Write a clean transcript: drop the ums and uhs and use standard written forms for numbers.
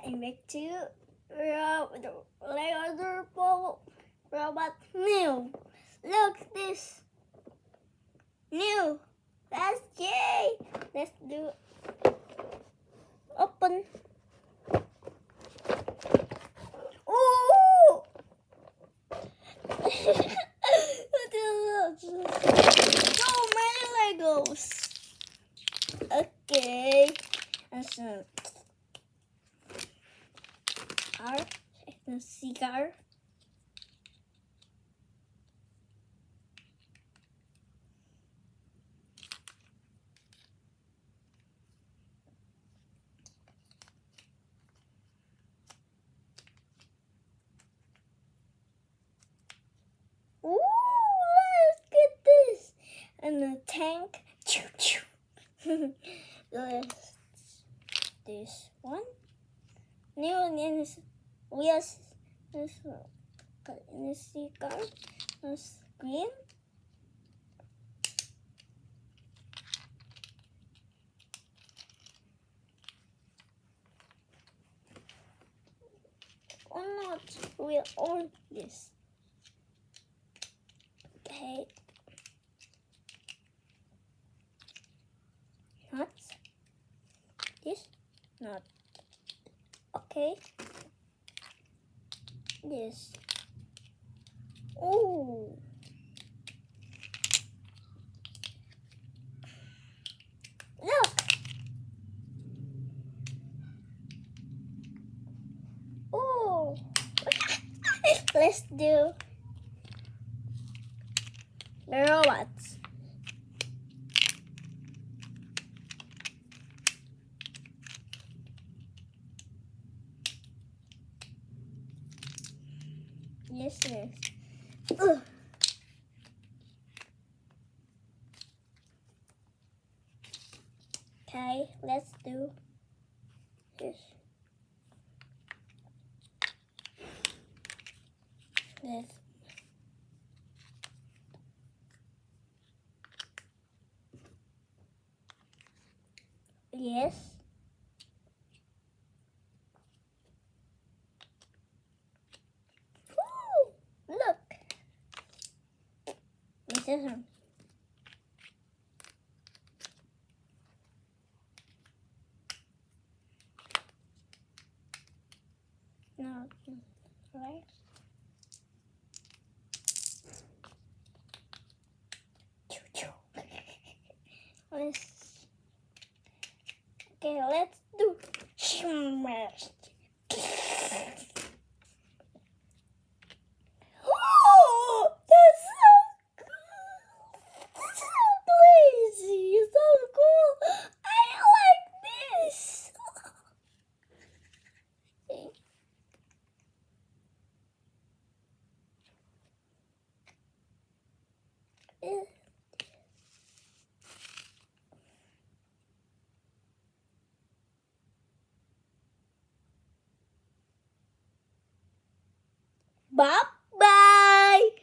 and back to the Lego durplo robot new. Look this new. That's yay. Let's do open. Ooh. So many Legos. Okay. And some cigar. Ooh, let's get this. And a tank. This one. New is yes. This in the cigar. This green. Or not? We'll all this. Okay. Not this. Not okay. This. Oh. Look. Oh. Let's do the robots. Yes. Ugh. Okay, let's do this. This. Yes. Woo! Look. This is one. No, right? Okay, let's do smash. Oh, that's so cool! That's so crazy! So cool! I like this. Bob?